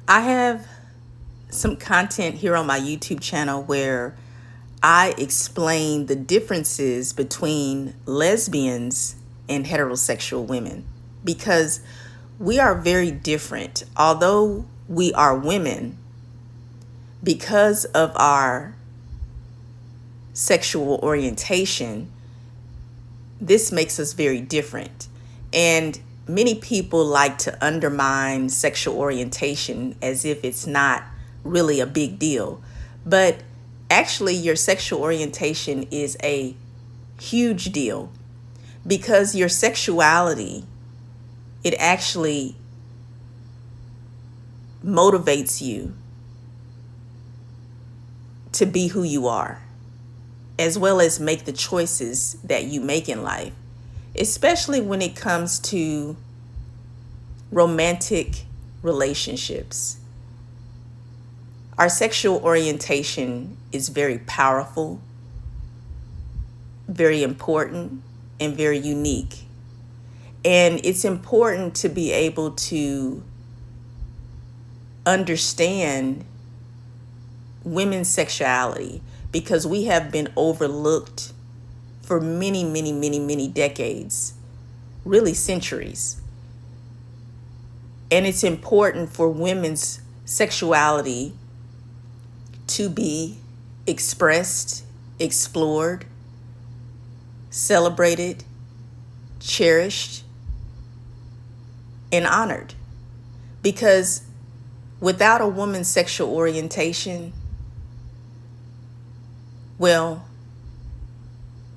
I have some content here on my YouTube channel where I explain the differences between lesbians and heterosexual women because we are very different. Although we are women, because of our sexual orientation, this makes us very different. And many people like to undermine sexual orientation as if it's not really a big deal. But actually, your sexual orientation is a huge deal because your sexuality, it actually motivates you to be who you are, as well as make the choices that you make in life, especially when it comes to romantic relationships. Our sexual orientation is very powerful, very important, and very unique. And it's important to be able to understand women's sexuality because we have been overlooked for many, many, many, many decades, really centuries. And it's important for women's sexuality to be expressed, explored, celebrated, cherished, and honored. Because without a woman's sexual orientation, well,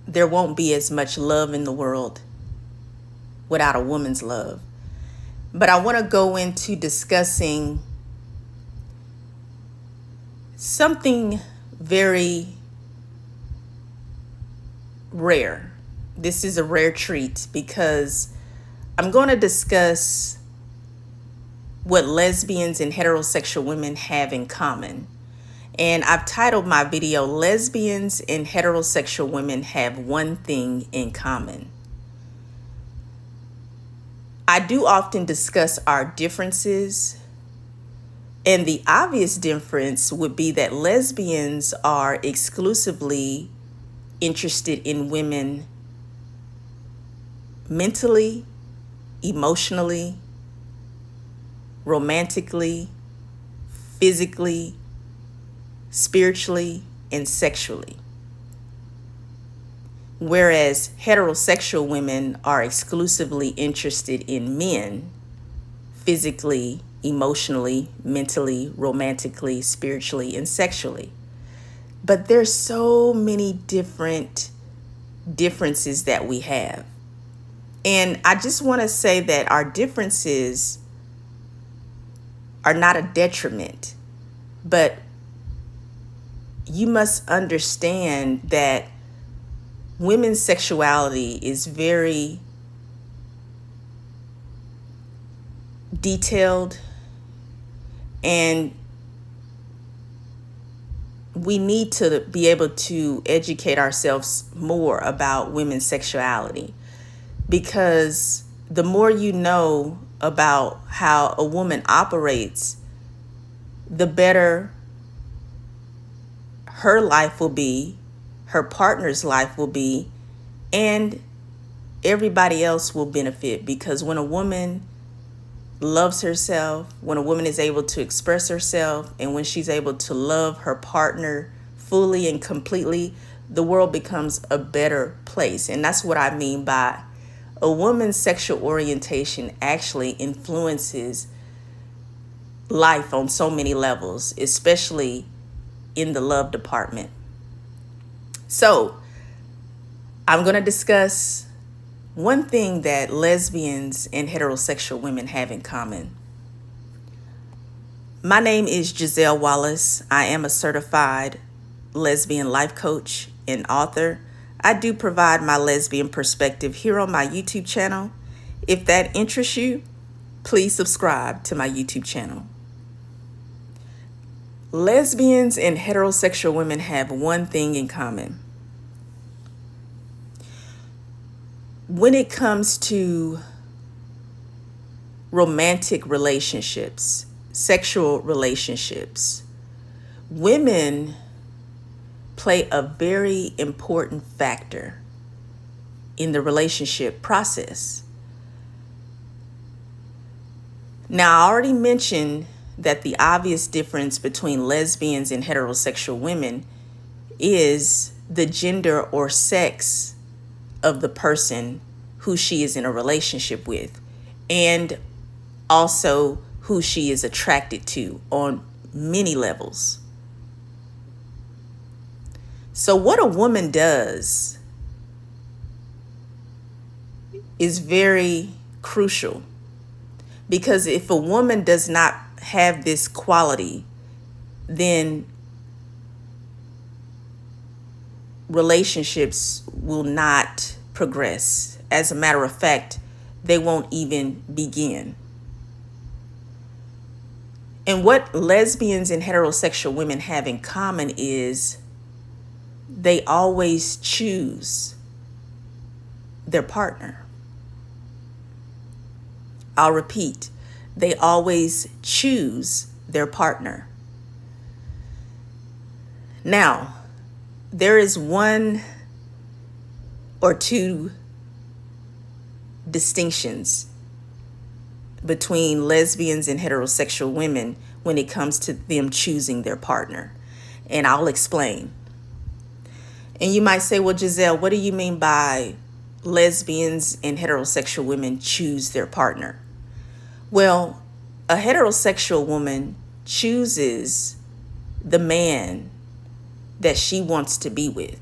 there won't be as much love in the world without a woman's love. But I want to go into discussing something very rare. This is a rare treat because I'm going to discuss what lesbians and heterosexual women have in common. And I've titled my video, Lesbians and Heterosexual Women Have One Thing in Common. I do often discuss our differences, and the obvious difference would be that lesbians are exclusively interested in women mentally, emotionally, romantically, physically, spiritually, and sexually. Whereas heterosexual women are exclusively interested in men physically, emotionally, mentally, romantically, spiritually, and sexually. But there's so many differences that we have. And I just want to say that our differences are not a detriment, but you must understand that women's sexuality is very detailed, and we need to be able to educate ourselves more about women's sexuality, because the more you know about how a woman operates, the better her life will be, her partner's life will be, and everybody else will benefit. Because when a woman loves herself, when a woman is able to express herself, and when she's able to love her partner fully and completely, the world becomes a better place. And that's what I mean by a woman's sexual orientation actually influences life on so many levels, especially in the love department. So I'm going to discuss one thing that lesbians and heterosexual women have in common. My name is Giselle Wallace. I am a certified lesbian life coach and author. I do provide my lesbian perspective here on my YouTube channel. If that interests you, please subscribe to my YouTube channel. Lesbians and heterosexual women have one thing in common. When it comes to romantic relationships, sexual relationships, women play a very important factor in the relationship process. Now, I already mentioned that the obvious difference between lesbians and heterosexual women is the gender or sex of the person who she is in a relationship with, and also who she is attracted to on many levels. So what a woman does is very crucial, because if a woman does not have this quality, then relationships will not progress. As a matter of fact, they won't even begin. And what lesbians and heterosexual women have in common is they always choose their partner. I'll repeat, they always choose their partner. Now, there is one or two distinctions between lesbians and heterosexual women when it comes to them choosing their partner, and I'll explain. And you might say, well, Giselle, what do you mean by lesbians and heterosexual women choose their partner? Well, a heterosexual woman chooses the man that she wants to be with.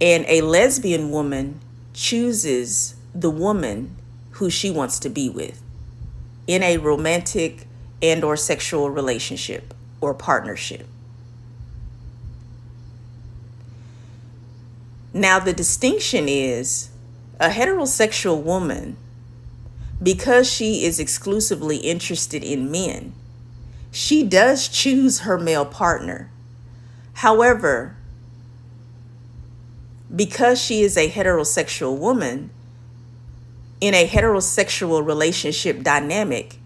And a lesbian woman chooses the woman who she wants to be with in a romantic and or sexual relationship or partnership. Now, the distinction is a heterosexual woman, because she is exclusively interested in men, she does choose her male partner. However, because she is a heterosexual woman, in a heterosexual relationship dynamic,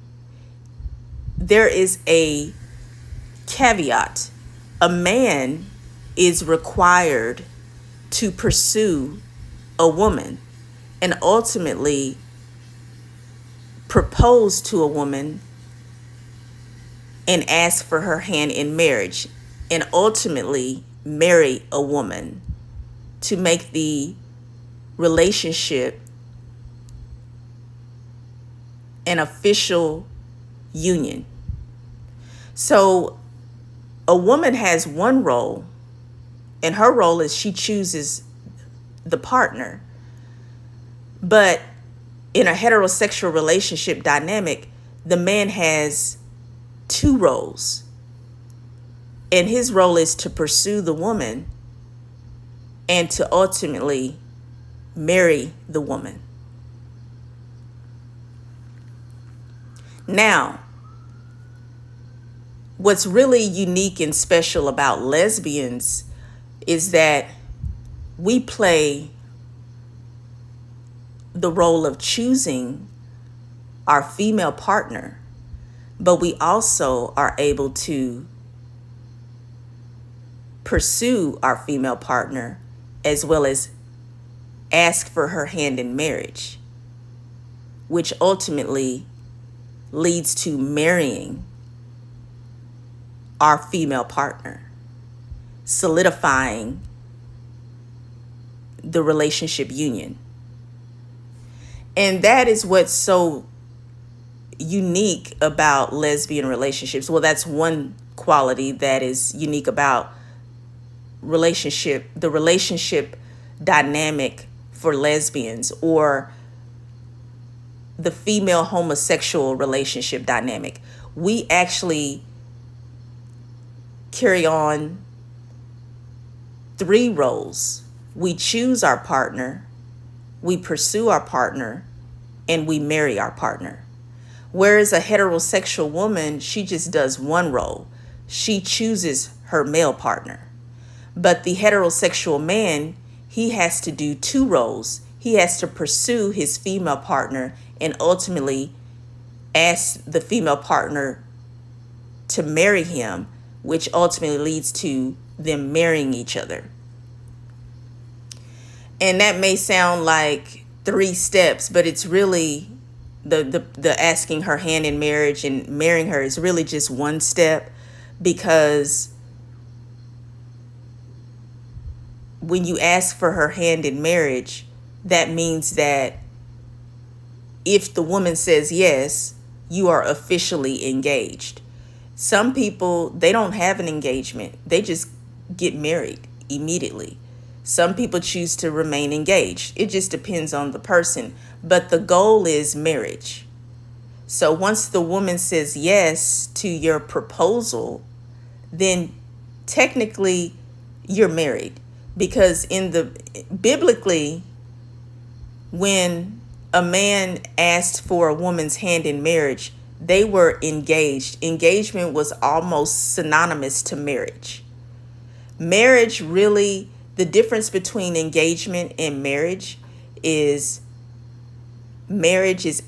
there is a caveat. A man is required to pursue a woman and ultimately propose to a woman and ask for her hand in marriage, and ultimately marry a woman to make the relationship an official union. So a woman has one role, and her role is she chooses the partner. But in a heterosexual relationship dynamic, the man has two roles. And his role is to pursue the woman and to ultimately marry the woman. Now, what's really unique and special about lesbians is that we play the role of choosing our female partner, but we also are able to pursue our female partner as well as ask for her hand in marriage, which ultimately leads to marrying our female partner, solidifying the relationship union. And that is what's so unique about lesbian relationships. Well, that's one quality that is unique about the relationship dynamic for lesbians, or the female homosexual relationship dynamic. We actually carry on three roles. We choose our partner, we pursue our partner, and we marry our partner. Whereas a heterosexual woman, she just does one role. She chooses her male partner. But the heterosexual man, he has to do two roles. He has to pursue his female partner and ultimately ask the female partner to marry him, which ultimately leads to them marrying each other. And that may sound like 3 steps, but it's really the asking her hand in marriage and marrying her is really just 1 step, because when you ask for her hand in marriage, that means that if the woman says yes, you are officially engaged. Some people, they don't have an engagement. They just get married immediately. Some people choose to remain engaged. It just depends on the person. But the goal is marriage. So once the woman says yes to your proposal, then technically you're married. Because biblically, when a man asked for a woman's hand in marriage, they were engaged. Engagement was almost synonymous to marriage. Marriage really, the difference between engagement and marriage is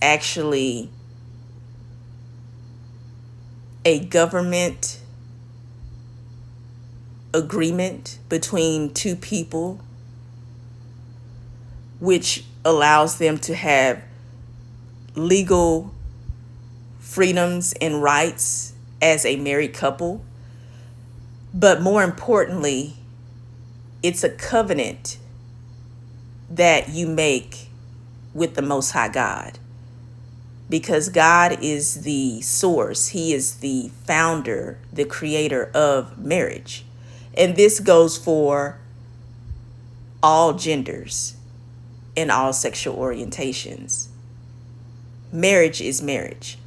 actually a government agreement between 2 people, which allows them to have legal freedoms and rights as a married couple. But more importantly, it's a covenant that you make with the Most High God, because God is the source. He is the founder, the creator of marriage. And this goes for all genders and all sexual orientations. Marriage is marriage.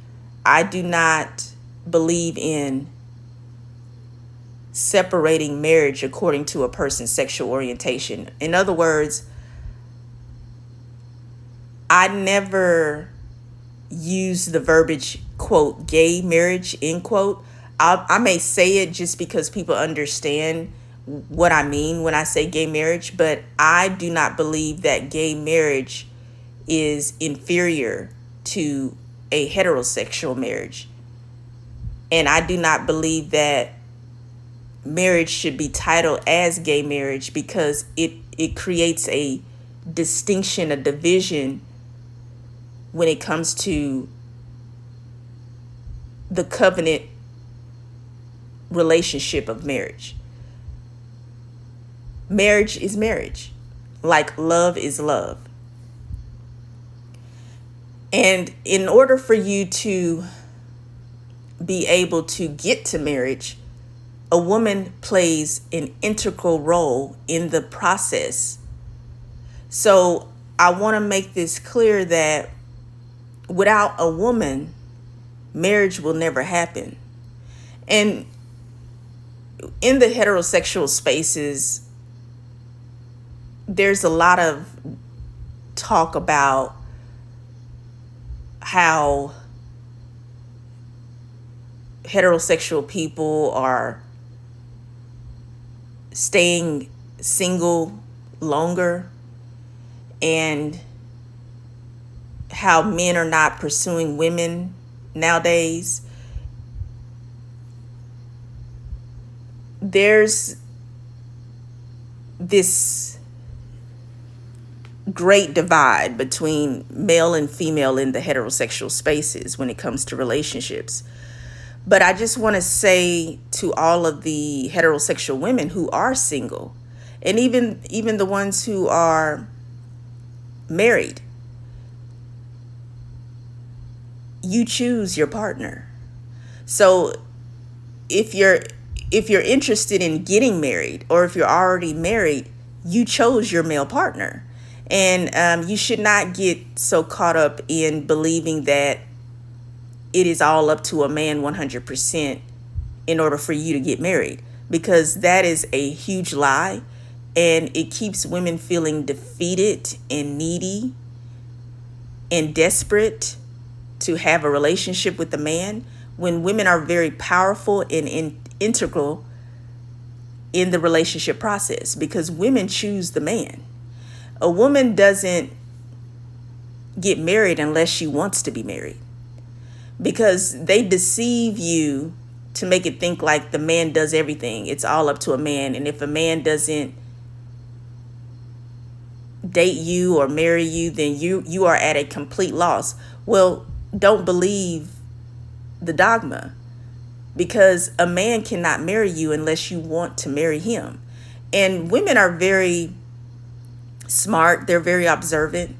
I do not believe in separating marriage according to a person's sexual orientation. In other words, I never use the verbiage, quote, gay marriage, end quote. I may say it just because people understand what I mean when I say gay marriage, but I do not believe that gay marriage is inferior to a heterosexual marriage. And I do not believe that marriage should be titled as gay marriage, because it creates a distinction, a division when it comes to the covenant relationship of marriage. Marriage is marriage, like love is love. And in order for you to be able to get to marriage, a woman plays an integral role in the process. So I want to make this clear that without a woman, marriage will never happen. And in the heterosexual spaces, there's a lot of talk about how heterosexual people are staying single longer, and how men are not pursuing women nowadays. There's this great divide between male and female in the heterosexual spaces when it comes to relationships. But I just want to say to all of the heterosexual women who are single, and even the ones who are married, you choose your partner. So if you're interested in getting married, or if you're already married, you chose your male partner. And you should not get so caught up in believing that it is all up to a man 100% in order for you to get married, because that is a huge lie, and it keeps women feeling defeated and needy and desperate to have a relationship with a man, when women are very powerful and integral in the relationship process, because women choose the man. A woman doesn't get married unless she wants to be married. because they deceive you to make it think like the man does everything. It's all up to a man. And if a man doesn't date you or marry you, then you are at a complete loss. Well, don't believe the dogma, because a man cannot marry you unless you want to marry him. And women are very smart. They're very observant.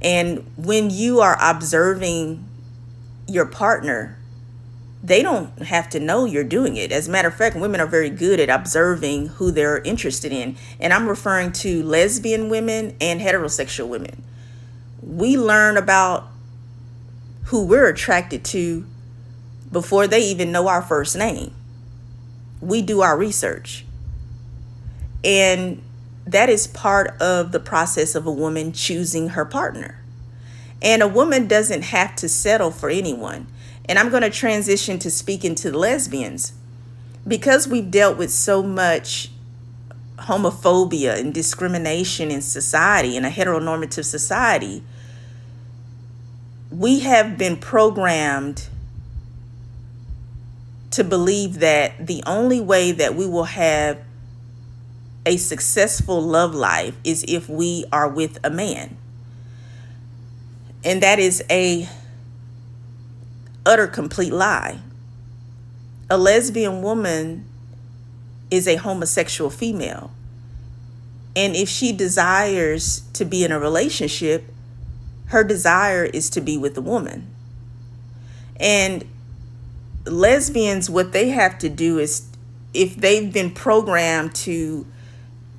And when you are observing your partner, they don't have to know you're doing it. As a matter of fact, women are very good at observing who they're interested in. And I'm referring to lesbian women and heterosexual women. We learn about who we're attracted to before they even know our first name. We do our research. And that is part of the process of a woman choosing her partner. And a woman doesn't have to settle for anyone. And I'm going to transition to speaking to the lesbians. Because we've dealt with so much homophobia and discrimination in society, in a heteronormative society, we have been programmed to believe that the only way that we will have a successful love life is if we are with a man. And that is a utter complete lie. A lesbian woman is a homosexual female. And if she desires to be in a relationship, her desire is to be with a woman. And lesbians, what they have to do is, if they've been programmed to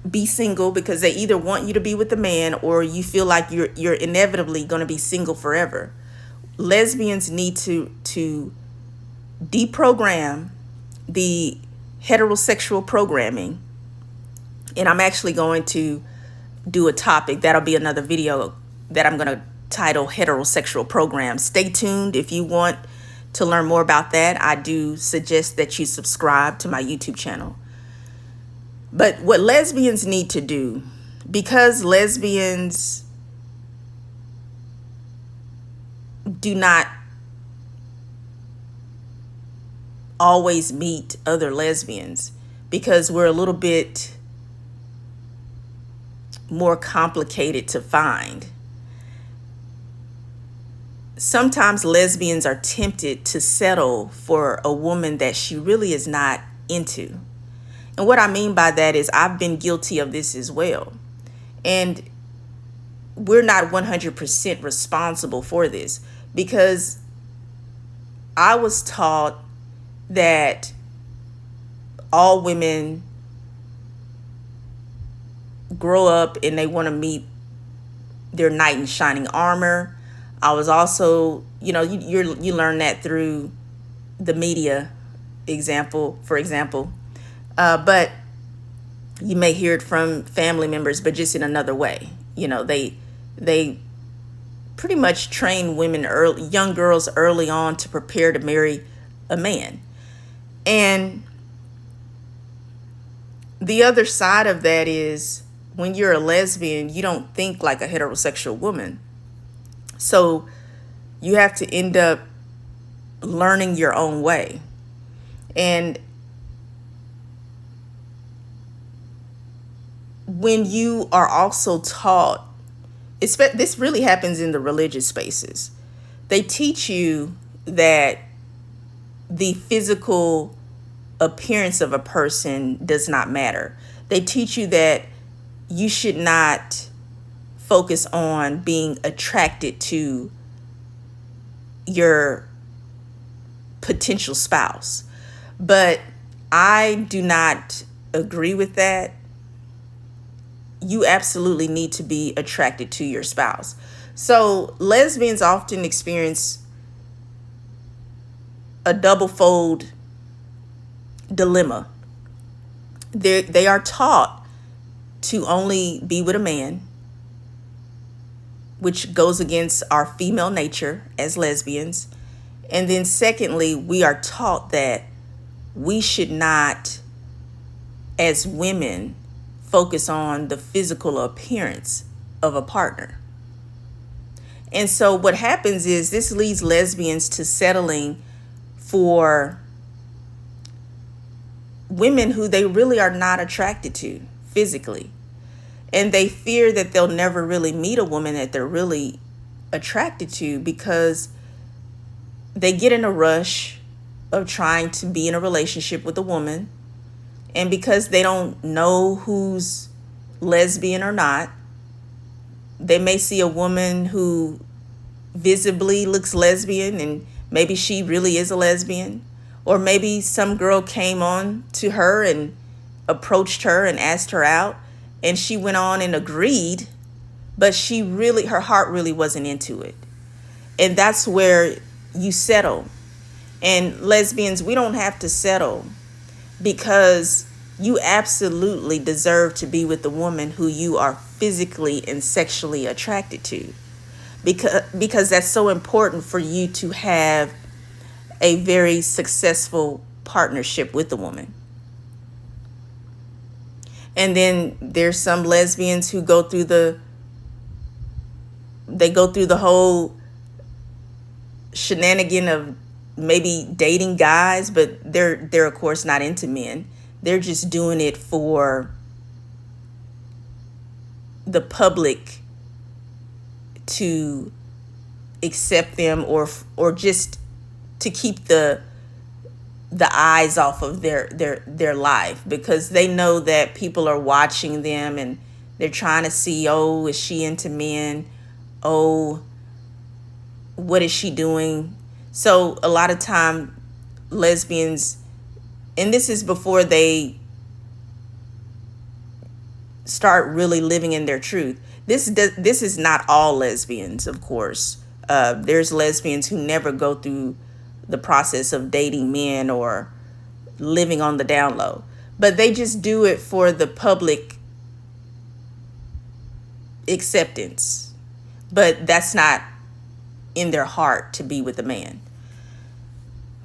be single because they either want you to be with a man or you feel like you're inevitably going to be single forever, lesbians need to deprogram the heterosexual programming. And I'm actually going to do a topic that'll be another video that I'm going to title Heterosexual Program. Stay tuned if you want to learn more about that. I do suggest that you subscribe to my YouTube channel. But what lesbians need to do, because lesbians do not always meet other lesbians, because we're a little bit more complicated to find. Sometimes lesbians are tempted to settle for a woman that she really is not into. And what I mean by that is I've been guilty of this as well. And we're not 100% responsible for this, because I was taught that all women grow up and they want to meet their knight in shining armor. I was also, you learn that through the media, for example. But you may hear it from family members, but just in another way. They pretty much train women, young girls early on to prepare to marry a man. And the other side of that is, when you're a lesbian, you don't think like a heterosexual woman. So you have to end up learning your own way. And when you are also taught, this really happens in the religious spaces, they teach you that the physical appearance of a person does not matter. They teach you that you should not focus on being attracted to your potential spouse. But I do not agree with that. You absolutely need to be attracted to your spouse. So lesbians often experience a double-fold dilemma. They are taught to only be with a man, which goes against our female nature as lesbians. And then secondly, we are taught that we should not, as women, focus on the physical appearance of a partner. And so what happens is this leads lesbians to settling for women who they really are not attracted to physically. And they fear that they'll never really meet a woman that they're really attracted to, because they get in a rush of trying to be in a relationship with a woman. And because they don't know who's lesbian or not, they may see a woman who visibly looks lesbian and maybe she really is a lesbian. Or maybe some girl came on to her and approached her and asked her out, and she went on and agreed, but her heart really wasn't into it. And that's where you settle. And lesbians, we don't have to settle, because you absolutely deserve to be with the woman who you are physically and sexually attracted to, because that's so important for you to have a very successful partnership with the woman. And then there's some lesbians who go through the whole shenanigan of maybe dating guys, but they're of course not into men. They're just doing it for the public to accept them, or just to keep the eyes off of their life, because they know that people are watching them and they're trying to see, oh, is she into men? Oh, what is she doing? So a lot of time lesbians, and this is before they start really living in their truth. This is not all lesbians, of course. There's lesbians who never go through the process of dating men or living on the down low, but they just do it for the public acceptance. But that's not in their heart to be with a man.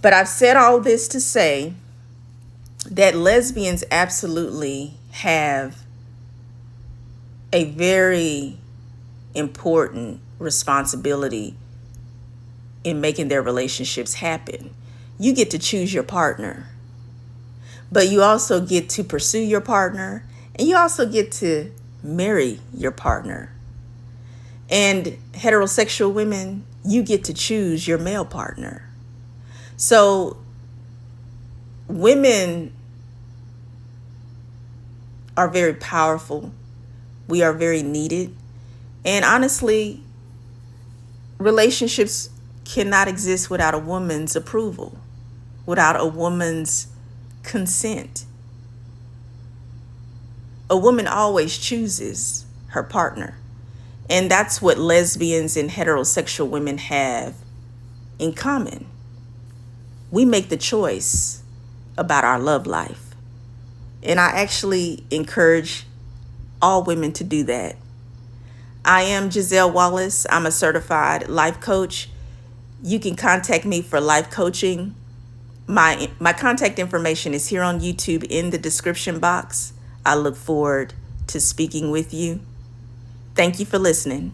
But I've said all this to say that lesbians absolutely have a very important responsibility in making their relationships happen. You get to choose your partner, but you also get to pursue your partner, and you also get to marry your partner. And heterosexual women, you get to choose your male partner. So women are very powerful. We are very needed. And honestly, relationships cannot exist without a woman's approval, without a woman's consent. A woman always chooses her partner. And that's what lesbians and heterosexual women have in common. We make the choice about our love life. And I actually encourage all women to do that. I am Giselle Wallace. I'm a certified life coach. You can contact me for life coaching. My contact information is here on YouTube in the description box. I look forward to speaking with you. Thank you for listening.